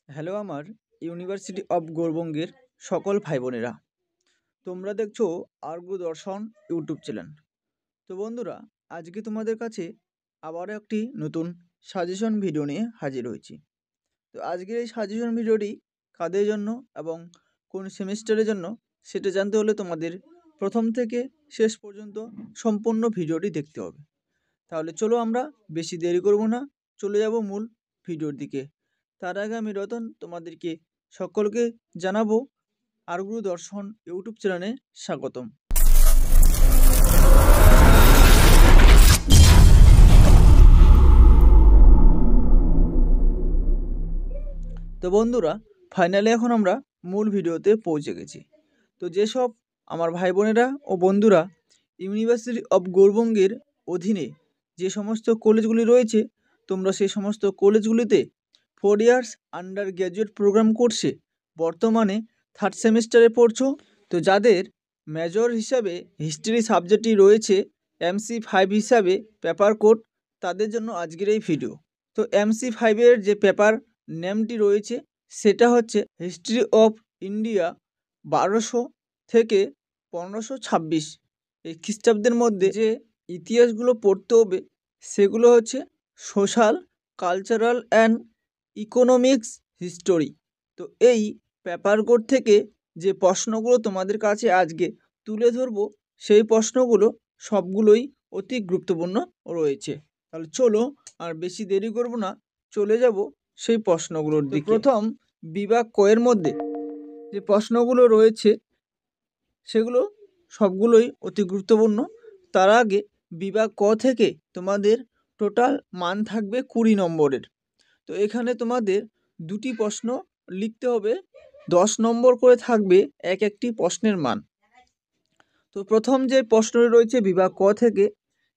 Hello আমার university of গৌরবঙ্গের সকল ভাই বোনেরা, তোমরা দেখছো আর্গ দর্শন ইউটিউব চ্যানেল। তো বন্ধুরা, আজকে তোমাদের কাছে আবার একটি নতুন সাজেশন ভিডিও নিয়ে হাজির হয়েছি। তো আজকের এই সাজেশন ভিডিওটি কাদের জন্য এবং কোন সেমিস্টারের জন্য সেটা জানতে হলে তোমাদের প্রথম থেকে শেষ পর্যন্ত সম্পূর্ণ ভিডিওটি দেখতে হবে। তাহলে চলো আমরা বেশি দেরি করব না, চলে যাব মূল ভিডিওর দিকে। তার আগে আমি রতন তোমাদেরকে সকলকে জানাবো আরগুরু দর্শন ইউটিউব চ্যানেলে স্বাগতম। তো বন্ধুরা, ফাইনালি এখন আমরা মূল ভিডিওতে পৌঁছে গেছি। তো যেসব আমার ভাই বোনেরা ও বন্ধুরা ইউনিভার্সিটি অফ গৌরবঙ্গের অধীনে যে সমস্ত কলেজগুলি রয়েছে, তোমরা সেই সমস্ত কলেজগুলিতে 4 ইয়ার্স আন্ডার গ্র্যাজুয়েট প্রোগ্রাম কোর্সে বর্তমানে 3rd সেমিস্টারে পড়ছো, তো যাদের মেজর হিসাবে হিস্ট্রি সাবজেক্টটি রয়েছে, MC5 হিসাবে পেপার কোড, তাদের জন্য আজকের এই ভিডিও। তো MC5-এর যে পেপার নেমটি রয়েছে সেটা হচ্ছে হিস্ট্রি অফ ইন্ডিয়া 1200 থেকে 1526। এই খ্রিস্টাব্দের মধ্যে যে ইতিহাসগুলো পড়তে হবে সেগুলো হচ্ছে social, cultural and economics history. তো এই পেপার কোড থেকে যে প্রশ্নগুলো তোমাদের কাছে আজকে তুলে ধরবো, সেই প্রশ্নগুলো সবগুলোই অতি গুরুত্বপূর্ণ রয়েছে। তাহলে চলো আর বেশি দেরি করব না, চলে যাব সেই প্রশ্নগুলোর দিকে। প্রথম বিভাগ কয়ের মধ্যে যে প্রশ্নগুলো রয়েছে সেগুলো সবগুলোই অতি গুরুত্বপূর্ণ। তার আগে বিভাগ ক থেকে তোমাদের টোটাল মান থাকবে 20 নম্বরের। তো এখানে তোমাদের দুটি প্রশ্ন লিখতে হবে, 10 নম্বর করে থাকবে এক একটি প্রশ্নের মান। তো প্রথম যে প্রশ্নটি রয়েছে বিভাগ ক থেকে,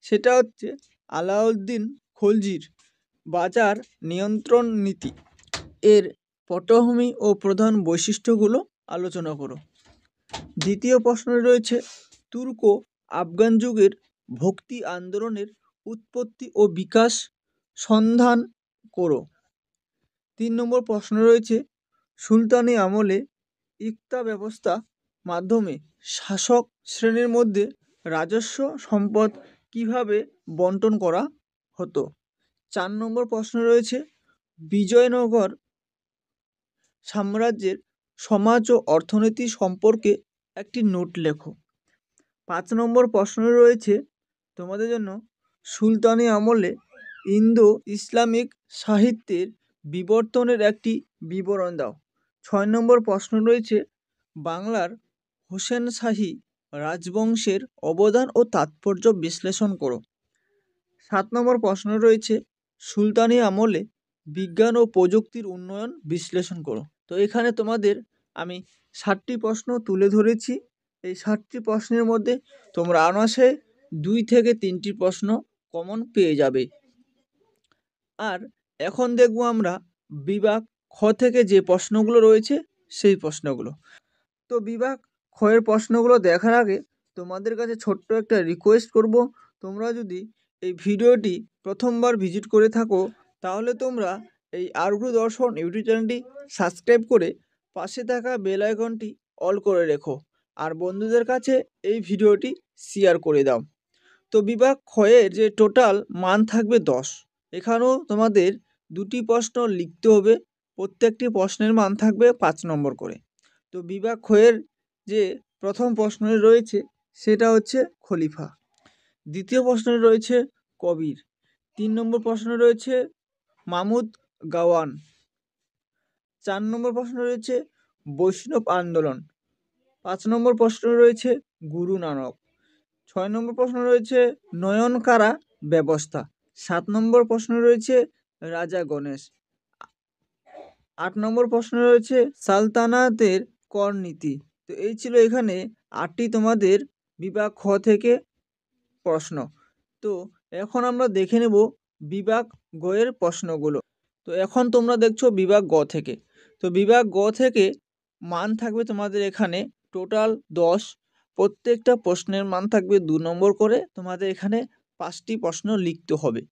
সেটা হচ্ছে আলাউদ্দিন খলজির বাজার নিয়ন্ত্রণ নীতি এর পটভূমি ও প্রধান বৈশিষ্ট্যগুলো আলোচনা করো। দ্বিতীয় প্রশ্নটি রয়েছে তুর্ক আফগান যুগের ভক্তি আন্দোলনের উৎপত্তি ও বিকাশ সন্ধান করো। 3 নম্বর প্রশ্ন রয়েছে সুলতানি আমলে ইকতা ব্যবস্থা মাধ্যমে শাসক শ্রেণীর মধ্যে রাজস্ব সম্পদ কিভাবে বন্টন করা হতো। 4 নম্বর প্রশ্ন রয়েছে বিজয়নগর সাম্রাজ্যের সমাজ ও অর্থনীতি সম্পর্কে একটি নোট লেখো। 5 নম্বর প্রশ্ন রয়েছে তোমাদের জন্য সুলতানি আমলে ইন্দো ইসলামিক সাহিত্যের বিবর্তনের একটি বিবরণ দাও। 6 নম্বর প্রশ্ন রয়েছে বাংলার হোসেন শাহী রাজবংশের অবদান ও তাৎপর্য বিশ্লেষণ করো। 7 নম্বর প্রশ্ন রয়েছে সুলতানি আমলে বিজ্ঞান ও প্রযুক্তির উন্নয়ন বিশ্লেষণ করো। তো এখানে তোমাদের আমি 7টি প্রশ্ন তুলে ধরেছি। এই 7টি প্রশ্নের মধ্যে তোমরা অনায়াসে 2 থেকে 3টি প্রশ্ন কমন পেয়ে যাবে। আর এখন দেখব আমরা বিভাগ খ থেকে যে প্রশ্নগুলো রয়েছে সেই প্রশ্নগুলো। তো বিভাগ খ এর প্রশ্নগুলো দেখার আগে তোমাদের কাছে ছোট্ট একটা রিকোয়েস্ট করব, তোমরা যদি এই ভিডিওটি প্রথমবার ভিজিট করে থাকো তাহলে তোমরা এই আরগুরু দর্শন ইউটিউব চ্যানেলটি সাবস্ক্রাইব করে পাশে থাকা বেল আইকনটি অল করে রেখো, আর বন্ধুদের কাছে এই ভিডিওটি শেয়ার করে দাও। তো বিভাগ খ এর যে টোটাল মান থাকবে 10। এখানেও তোমাদের 2টি প্রশ্ন লিখতে হবে, প্রত্যেকটি প্রশ্নের মান থাকবে 5 নম্বর করে। তো বিভাগ খ এর যে প্রথম প্রশ্নে রয়েছে সেটা হচ্ছে খলিফা। দ্বিতীয় প্রশ্নে রয়েছে কবির। 3 নম্বর প্রশ্নে রয়েছে মাহমুদ গাওয়ান। 4 নম্বর প্রশ্ন রয়েছে বৈষ্ণব আন্দোলন। 5 নম্বর প্রশ্ন রয়েছে গুরু নানক। 6 নম্বর প্রশ্ন রয়েছে নয়নকারা ব্যবস্থা। 7 নম্বর প্রশ্ন রয়েছে রাজা গণেশ। 8 নম্বর প্রশ্ন রয়েছে সালতানাতের কর নীতি। তো এই ছিল এখানে 8টি তোমাদের বিভাগ খ থেকে প্রশ্ন। তো এখন আমরা দেখে নেব বিভাগ গ এর প্রশ্নগুলো। তো এখন তোমরা দেখছো বিভাগ গ থেকে। তো বিভাগ গ থেকে মান থাকবে তোমাদের এখানে টোটাল 10। প্রত্যেকটা প্রশ্নের মান থাকবে 2 নম্বর করে। তোমাদের এখানে 5টি প্রশ্ন লিখতে হবে।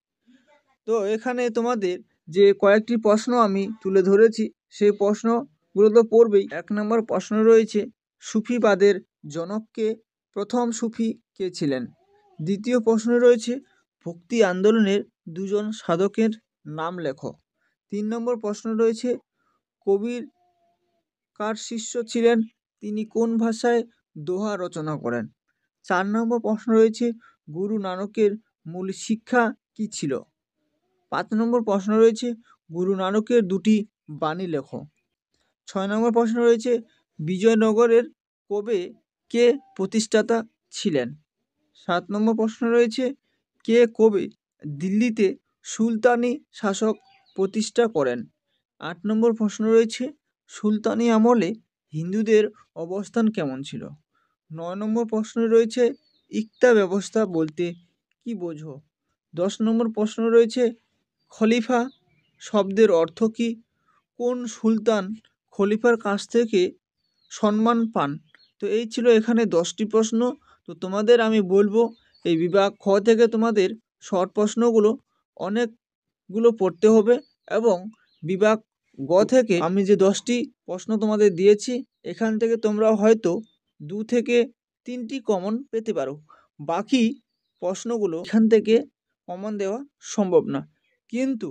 তো এখানে তোমাদের যে কয়েকটি প্রশ্ন আমি তুলে ধরেছি সেই প্রশ্নগুলো তো পড়বেই। 1 নম্বর প্রশ্ন রয়েছে, সুফিবাদের জনক কে? প্রথম সুফি কে ছিলেন? দ্বিতীয় প্রশ্ন রয়েছে, ভক্তি আন্দোলনের 2 জন সাধকের নাম লেখো। 3 নম্বর প্রশ্ন রয়েছে, কবির কার শিষ্য ছিলেন? তিনি কোন ভাষায় দোহা রচনা করেন? 4 নম্বর প্রশ্ন রয়েছে, গুরু নানকের মূল শিক্ষা কি ছিল? 5 নম্বর প্রশ্ন রয়েছে, গুরু নানকের 2টি বাণী লেখো। 6 নম্বর প্রশ্ন রয়েছে, বিজয়নগরের কবে কে প্রতিষ্ঠাতা ছিলেন? 7 নম্বর প্রশ্ন রয়েছে, কে কবে দিল্লিতে সুলতানি শাসক প্রতিষ্ঠা করেন? 8 নম্বর প্রশ্ন রয়েছে, সুলতানি আমলে হিন্দুদের অবস্থান কেমন ছিল? 9 নম্বর প্রশ্ন রয়েছে, ইক্তা ব্যবস্থা বলতে কি বোঝো? 10 নম্বর প্রশ্ন রয়েছে, খলিফা শব্দের অর্থ কি? কোন সুলতান খলিফার কাছ থেকে সম্মান পান? তো এই ছিল এখানে 10টি প্রশ্ন। তো তোমাদের আমি বলবো এই বিভাগ খ থেকে তোমাদের শর্ট প্রশ্নগুলো অনেকগুলো পড়তে হবে, এবং বিভাগ গ থেকে আমি যে 10টি প্রশ্ন তোমাদের দিয়েছি এখান থেকে তোমরা হয়তো 2 থেকে 3টি কমন পেতে পারো। বাকি প্রশ্নগুলো এখান থেকে কমন দেওয়া সম্ভব না, কিন্তু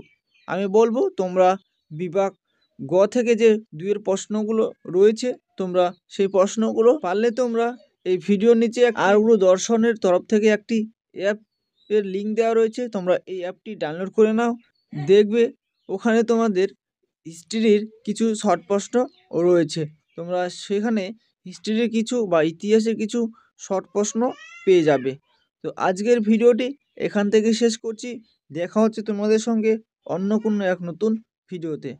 আমি বলবো তোমরা বিভাগ গ থেকে যে 2 প্রশ্নগুলো রয়েছে তোমরা সেই প্রশ্নগুলো পারলে তোমরা এই ভিডিওর নিচে আরগুলো দর্শনের তরফ থেকে একটি অ্যাপ এর লিঙ্ক দেওয়া রয়েছে, তোমরা এই অ্যাপটি ডাউনলোড করে নাও। দেখবে ওখানে তোমাদের হিস্ট্রির কিছু শর্ট প্রশ্ন রয়েছে, তোমরা সেখানে হিস্ট্রির কিছু বা ইতিহাসের কিছু শর্ট প্রশ্ন পেয়ে যাবে। তো আজকের ভিডিওটি এখান থেকে শেষ করছি। দেখা হচ্ছে তোমাদের সঙ্গে অন্য কোনো এক নতুন ভিডিওতে।